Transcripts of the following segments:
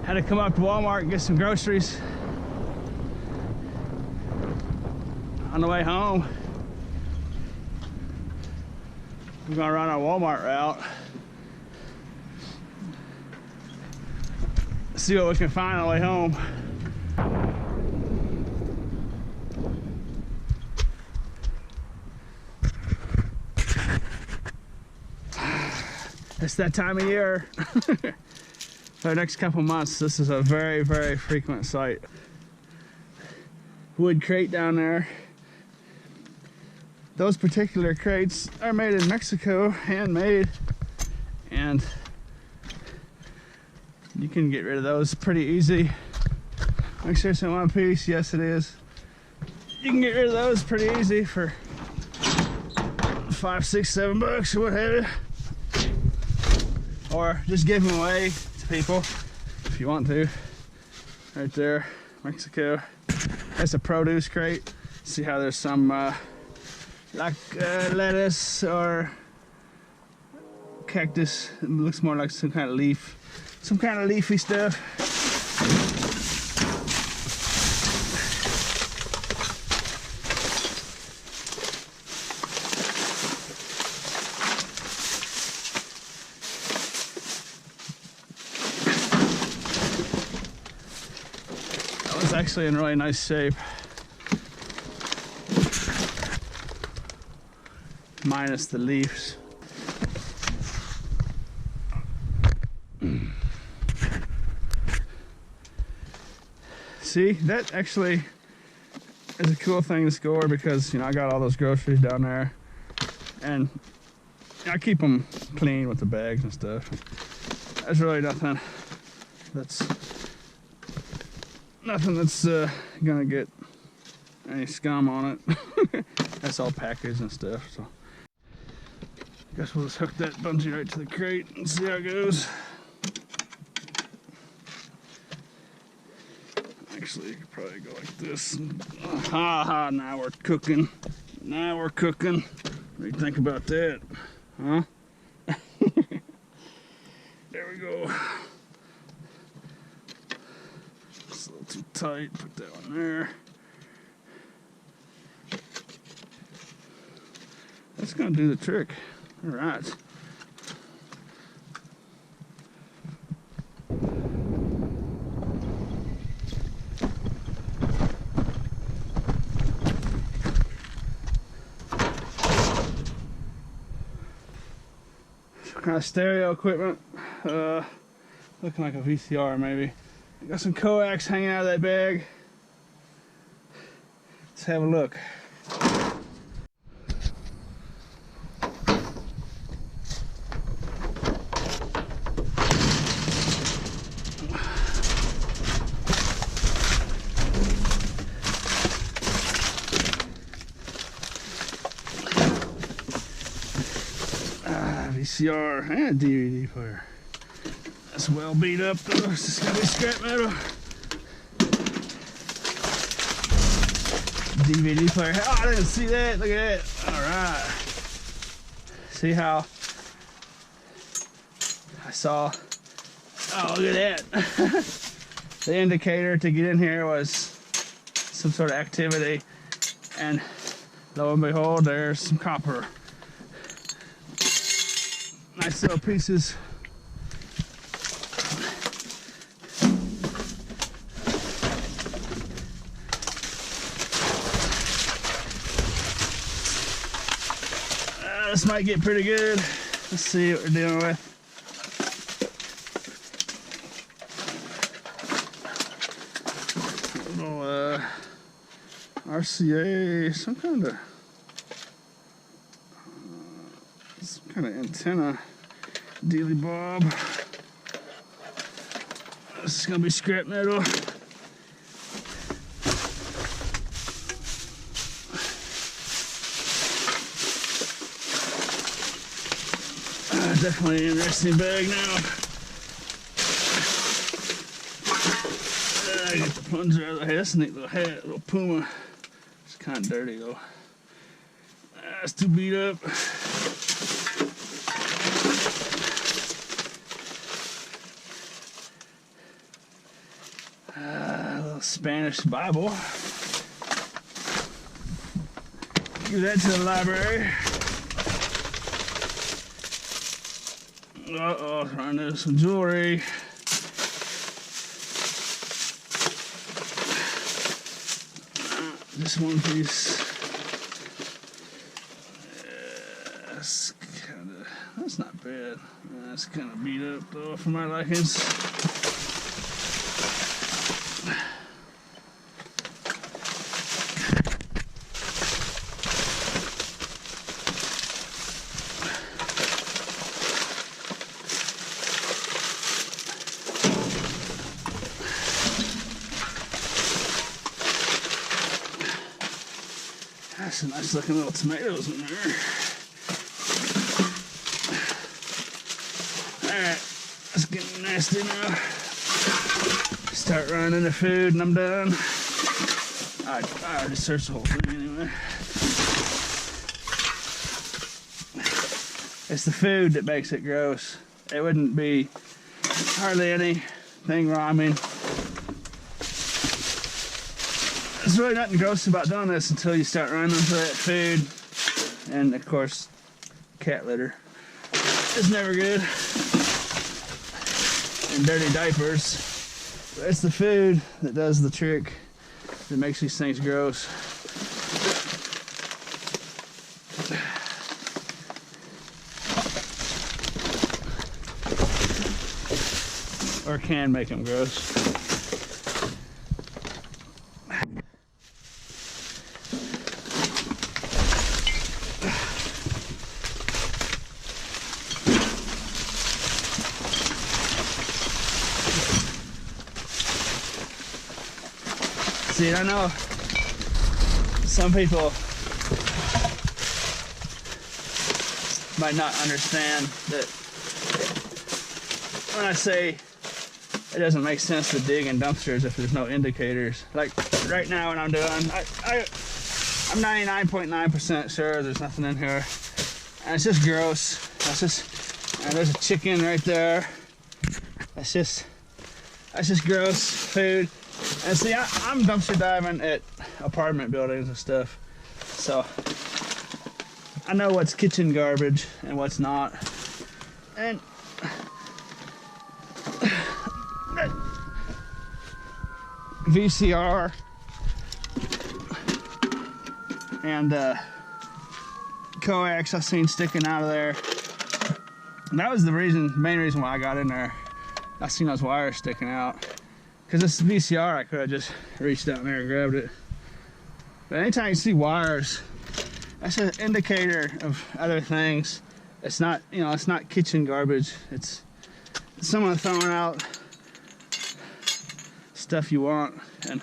Had to come up to Walmart and get some groceries. On the way home, we're gonna run our Walmart route. See what we can find on the way home. It's that time of year. For the next couple months, this is a very, very frequent sight. Wood crate down there. Those particular crates are made in Mexico, handmade, and you can get rid of those pretty easy. Make sure it's in one piece. Yes, it is. You can get rid of those pretty easy for $5, $6, $7 or what have you. Or just give them away to people if you want to. Right there, Mexico. That's a produce crate. See how there's some like lettuce or cactus. It looks more like some kind of leaf. Some kind of leafy stuff. That was actually in really nice shape. Minus the leaves. See, that actually is a cool thing to score because, you know, I got all those groceries down there and I keep them clean with the bags and stuff. There's really nothing that's gonna get any scum on it. That's all packaged and stuff, so I guess we'll just hook that bungee right to the crate and see how it goes. Actually, you could probably go like this. Ha, now we're cooking. Now we're cooking. What do you think about that? Huh? There we go. It's a little too tight. Put that one there. That's gonna do the trick. All right. Kind of stereo equipment, looking like a VCR maybe. Got some coax hanging out of that bag. Let's have a look. VCR and DVD player. That's well beat up though. It's just gonna be scrap metal. DVD player. Oh, I didn't see that. Look at that. All right. See how I saw. Oh, look at that. The indicator to get in here was some sort of activity, and lo and behold, there's some copper. Nice little pieces. This might get pretty good. Let's see what we're dealing with. A little RCA, some kind of antenna, dealy bob. This is gonna be scrap metal. Definitely an interesting bag now. I get the plunger out of the head. That's a neat little hat, little Puma. It's kind of dirty though. That's too beat up. a Spanish Bible. Give that to the library. Uh-oh, trying to do some jewelry. Just one piece. That's not bad. That's kind of beat up though for my likings. That's some nice looking little tomatoes in there. Alright, let's get nasty now. Start running the food and I'm done. I already searched the whole thing anyway. It's the food that makes it gross. It wouldn't be hardly anything wrong. I mean, there's really nothing gross about doing this until you start running into that food. And of course, cat litter is never good. And dirty diapers. But it's the food that does the trick, that makes these things gross. Or can make them gross. See, I know some people might not understand that when I say it doesn't make sense to dig in dumpsters if there's no indicators. Like right now when I'm doing, I'm 99.9% sure there's nothing in here. And it's just gross. That's just, and there's a chicken right there. That's just gross food. And see, I'm dumpster diving at apartment buildings and stuff, so I know what's kitchen garbage and what's not. And VCR and coax I seen sticking out of there. And that was the main reason why I got in there. I seen those wires sticking out. Because this VCR, I could have just reached down there and grabbed it. But anytime you see wires, that's an indicator of other things. It's not, you know, it's not kitchen garbage. It's someone throwing out stuff you want. And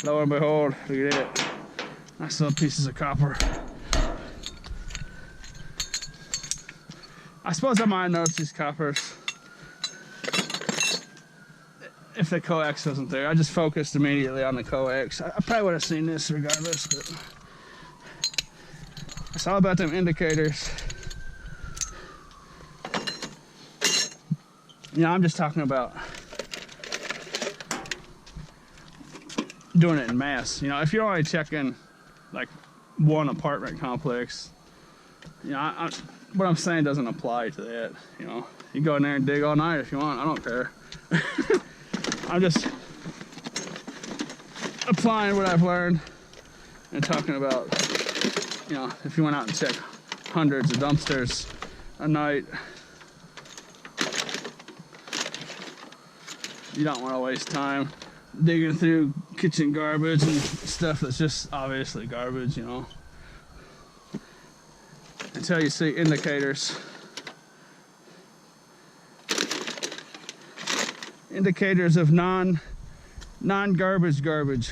lo and behold, look at it. Nice little pieces of copper. I suppose I might notice these coppers if the coax wasn't there. I just focused immediately on the coax. I probably would have seen this regardless, but it's all about them indicators. You know, I'm just talking about doing it in mass. You know, if you're only checking like one apartment complex, you know, what I'm saying doesn't apply to that. You know, you go in there and dig all night if you want. I don't care. I'm just applying what I've learned and talking about, you know, if you went out and checked hundreds of dumpsters a night, you don't want to waste time digging through kitchen garbage and stuff that's just obviously garbage, you know, until you see indicators. Indicators of non-garbage garbage.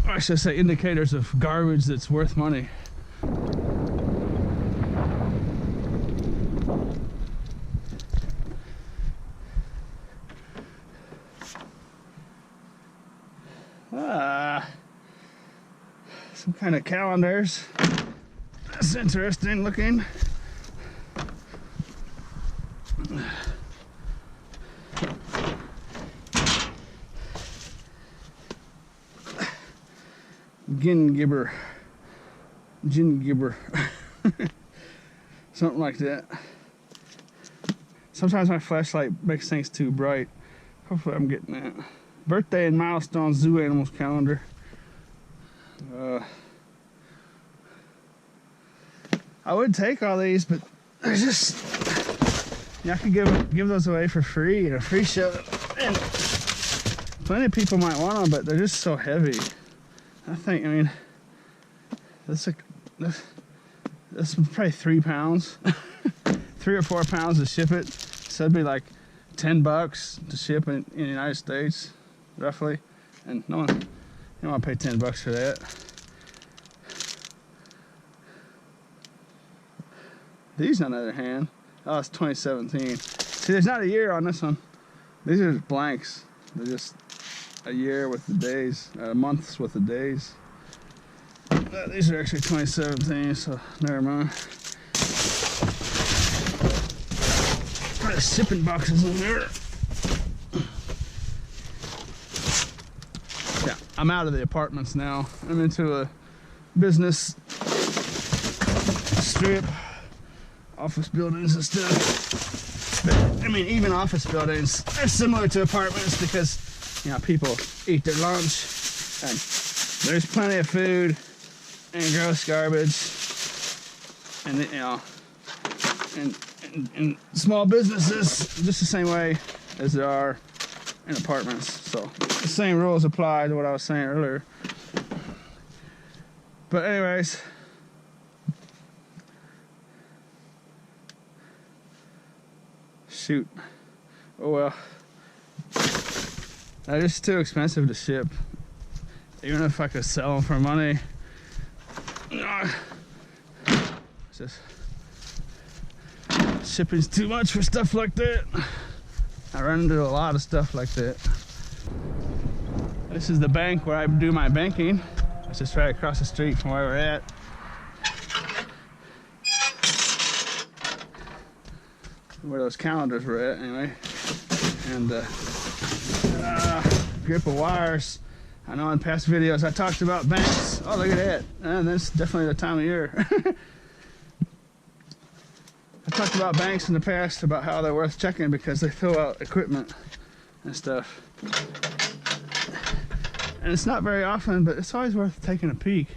Or I should say indicators of garbage that's worth money. Some kind of calendars. That's interesting looking. Gin gibber. Something like that. Sometimes my flashlight makes things too bright. Hopefully I'm getting that. Birthday and milestone zoo animals calendar. I would take all these, but they're just, I could give those away for free in a free show. And plenty of people might want them, but they're just so heavy. I mean, this is probably 3 pounds, 3 or 4 pounds to ship it. So it'd be like $10 to ship in the United States, roughly. And no one, you don't want to pay $10 for that. These, on the other hand, oh, it's 2017. See, there's not a year on this one. These are just blanks. They're just a year with the days, months with the days. These are actually 2017, so never mind. There's shipping boxes in here. Yeah, I'm out of the apartments now. I'm into a business strip, office buildings and stuff. But I mean, even office buildings are similar to apartments because, you know, people eat their lunch and there's plenty of food and gross garbage, and you know, and small businesses just the same way as there are in apartments. So the same rules apply to what I was saying earlier. But anyways, shoot. Oh well. They're just too expensive to ship. Even if I could sell them for money, it's just shipping's too much for stuff like that. I run into a lot of stuff like that. This is the bank where I do my banking. It's just right across the street from where we're at. Where those calendars were at, anyway. And grip of wires. I know in past videos I talked about banks. Oh, look at that. And that's definitely the time of year. I talked about banks in the past, about how they're worth checking because they fill out equipment and stuff. And it's not very often, but it's always worth taking a peek,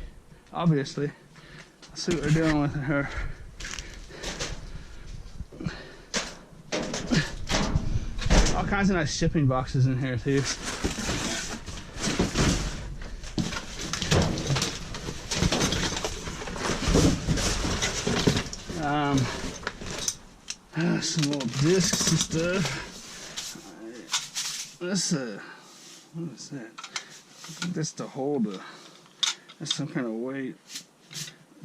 obviously. Let's see what they're doing with her. All kinds of nice shipping boxes in here too. Some little discs and stuff. This what is that? I think that's to hold that's some kind of weight.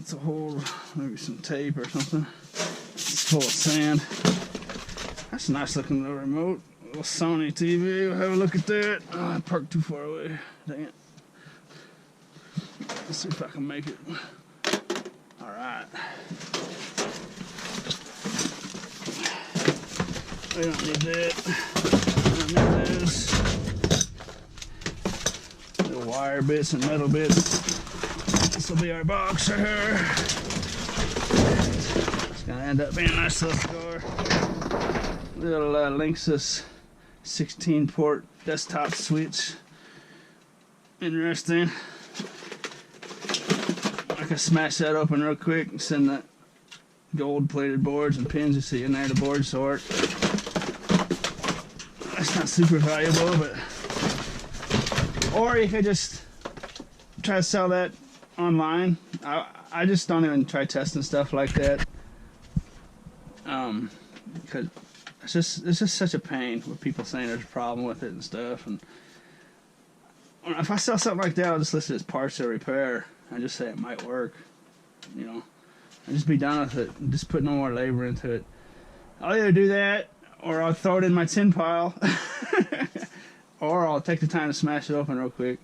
It's to hold maybe some tape or something. It's full of sand. That's a nice looking little remote. A little Sony TV. We'll have a look at that. Oh, I parked too far away. Dang it. Let's see if I can make it. All right. We don't need that. We don't need this. Little wire bits and metal bits. This will be our box right here. It's gonna end up being a nice little score. Little Linksys 16-port desktop switch. Interesting. I can smash that open real quick and send that gold-plated boards and pins you see in there, the board sort. That's not super valuable, but or you could just try to sell that online. I just don't even try testing stuff like that, because it's just such a pain with people saying there's a problem with it and stuff. And if I sell something like that, I'll just list it as parts or repair and just say it might work, you know, and just be done with it and just put no more labor into it. I'll either do that, or I'll throw it in my tin pile, or I'll take the time to smash it open real quick.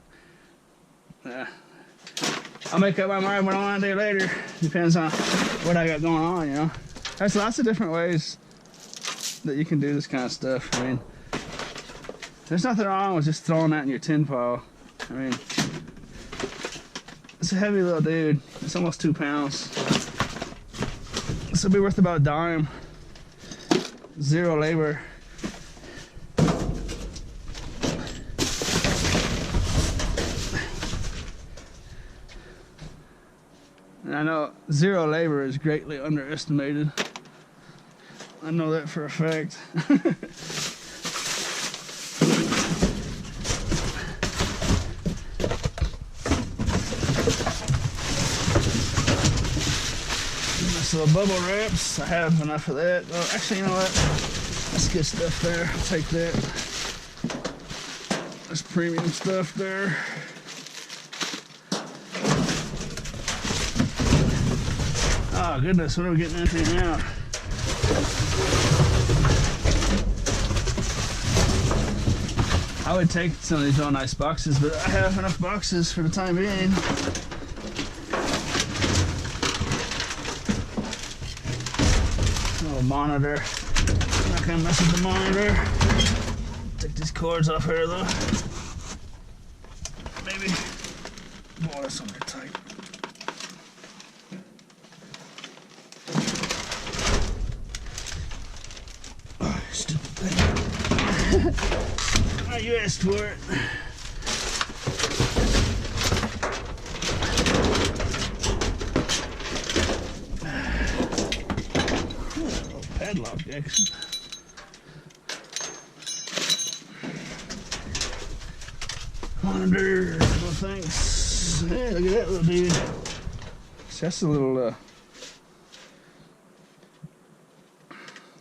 I'll make up my mind what I want to do later. Depends on what I got going on, you know. There's lots of different ways that you can do this kind of stuff. I mean, there's nothing wrong with just throwing that in your tin pile. I mean, It's a heavy little dude. It's almost 2 pounds. This will be worth about a dime. Zero labor. And I know zero labor is greatly underestimated. I know that for a fact. Nice little bubble wraps. I have enough of that. Well, actually, you know what? Let's get stuff there. I'll take that. There's premium stuff there. Oh goodness, what are we getting into now? I would take some of these real nice boxes, but I have enough boxes for the time being. Little monitor. I'm not gonna mess with the monitor. Take these cords off here though. Maybe. Boy, that's under tight. Oh, stupid thing. Oh, you asked for it. Padlock action. Monitor, little things. Hey, look at that little dude. It's just a little,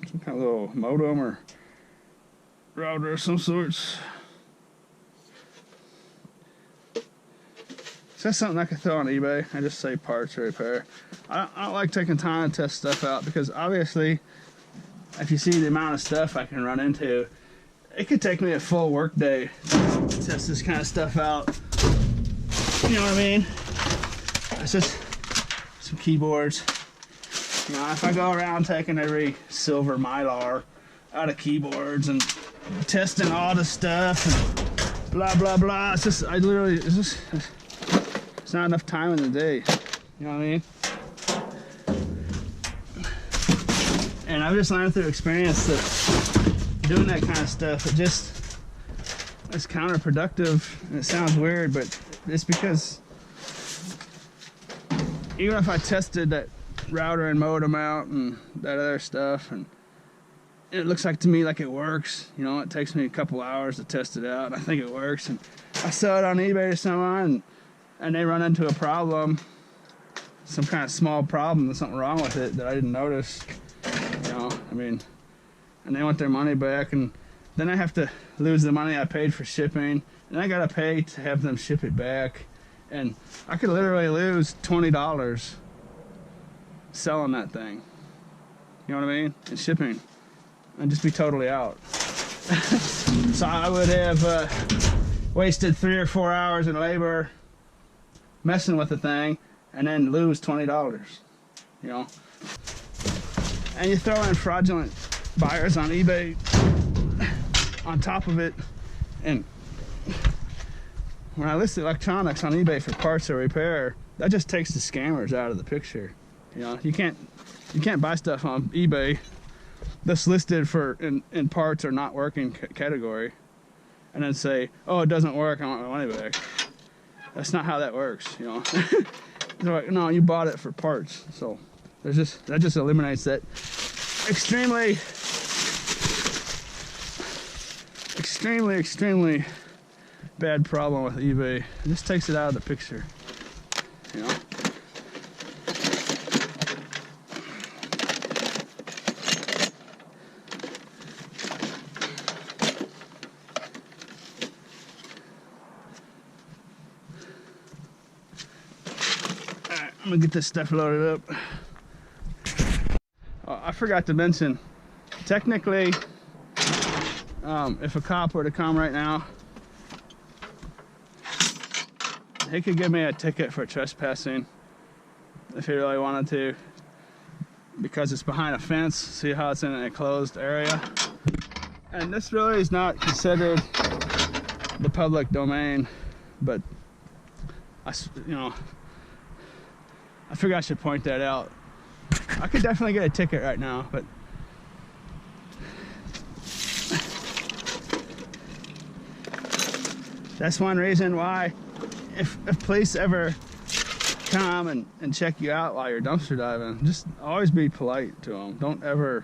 some kind of little modem or router of some sorts. So that's something I could throw on eBay. I just say parts or repair. I don't like taking time to test stuff out because obviously, if you see the amount of stuff I can run into, it could take me a full work day to test this kind of stuff out. You know what I mean? It's just some keyboards. You know, if I go around taking every silver Mylar out of keyboards and testing all the stuff and blah blah blah, it's just it's not enough time in the day. You know what I mean? And I've just learned through experience that doing that kind of stuff, it's counterproductive, and it sounds weird, but it's because even if I tested that router and modem out and that other stuff, and it looks like to me like it works, you know, it takes me a couple hours to test it out, and I think it works, and I sell it on eBay to someone, and they run into a problem, some kind of small problem, there's something wrong with it that I didn't notice, you know, I mean, and they want their money back, and then I have to lose the money I paid for shipping, and I gotta pay to have them ship it back, and I could literally lose $20 selling that thing, you know what I mean, and shipping, and just be totally out. So I would have wasted 3 or 4 hours in labor messing with the thing, and then lose $20, you know. And you throw in fraudulent buyers on eBay on top of it, and when I list electronics on eBay for parts or repair, that just takes the scammers out of the picture. You know, you can't buy stuff on eBay that's listed for in parts or not working category, and then say, oh, it doesn't work, I want my money back. That's not how that works, you know. They're like, no, you bought it for parts, so that just eliminates that extremely bad problem with eBay. It just takes it out of the picture, you know. Alright, I'm gonna get this stuff loaded up. Oh, I forgot to mention, technically, if a cop were to come right now, he could give me a ticket for trespassing if he really wanted to, because it's behind a fence. See how it's in a closed area, and this really is not considered the public domain, but you know, I figure I should point that out. I could definitely get a ticket right now, but that's one reason why if police ever come and check you out while you're dumpster diving, just always be polite to them. Don't ever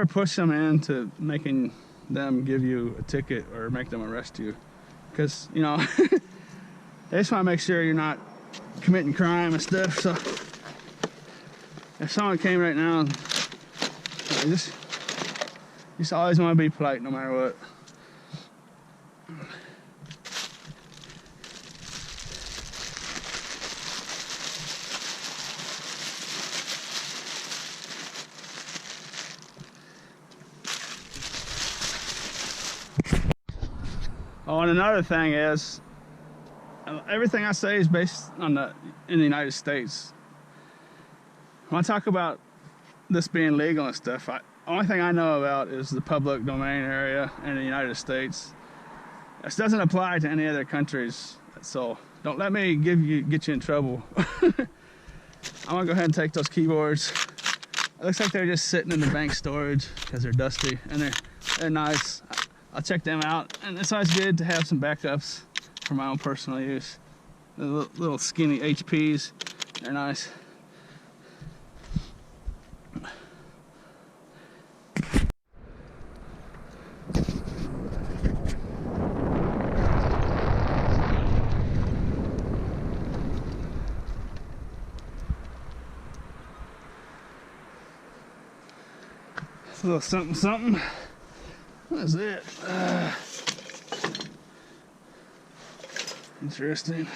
push them into making them give you a ticket or make them arrest you, because you know they just want to make sure you're not committing crime and stuff. So if someone came right now, you just always want to be polite no matter what. Oh, and another thing is, everything I say is based on in the United States. When I talk about this being legal and stuff, only thing I know about is the public domain area in the United States. This doesn't apply to any other countries, so don't let me get you in trouble. I'm gonna go ahead and take those keyboards. It looks like they're just sitting in the bank storage because they're dusty, and they're nice. I'll check them out, and it's always good to have some backups for my own personal use. The little skinny HPs, they're nice. It's a little something something. What is it? Interesting.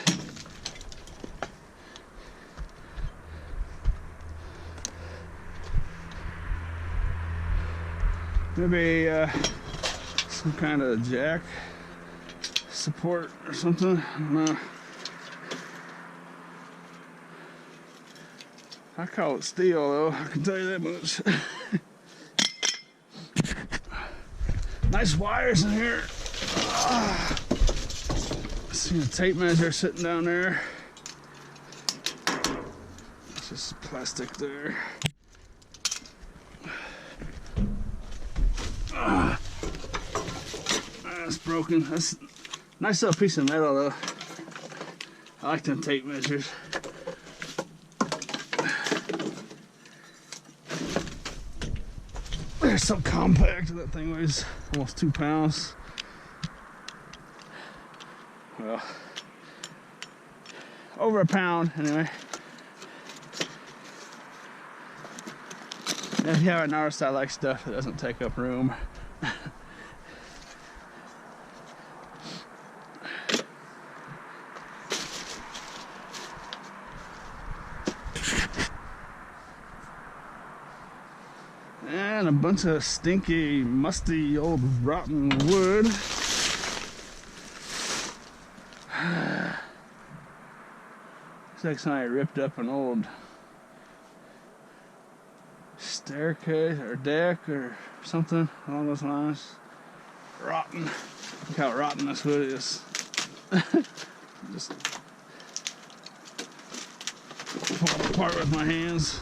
Maybe some kind of jack support or something. I don't know. I call it steel though, I can tell you that much. Nice wires in here. I see a tape measure sitting down there. It's just plastic there. That's broken. That's a nice little piece of metal though. I like them tape measures. They're so compact. That thing weighs almost 2 pounds. Well, over a pound anyway. And if you haven't noticed, I like stuff that doesn't take up room. And a bunch of stinky, musty, old rotten wood. Looks like somebody ripped up an old staircase or deck or something along those lines. Rotten. Look how rotten this wood is. Just pull it apart with my hands.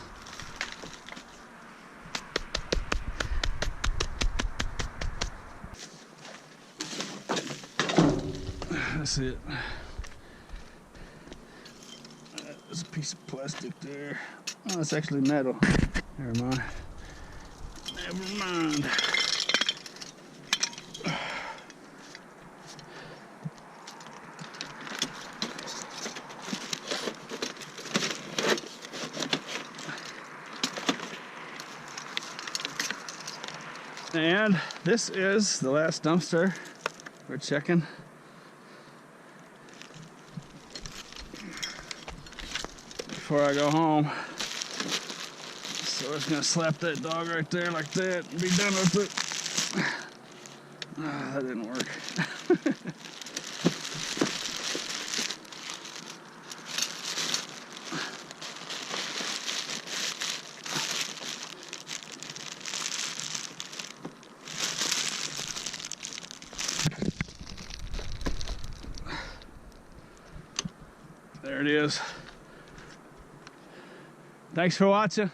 That's it. There's a piece of plastic there. Oh, it's actually metal. Never mind. Never mind. And this is the last dumpster we're checking. Before I go home. So we're just gonna slap that dog right there like that and be done with it. Ah, that didn't work. There it is. Thanks for watching.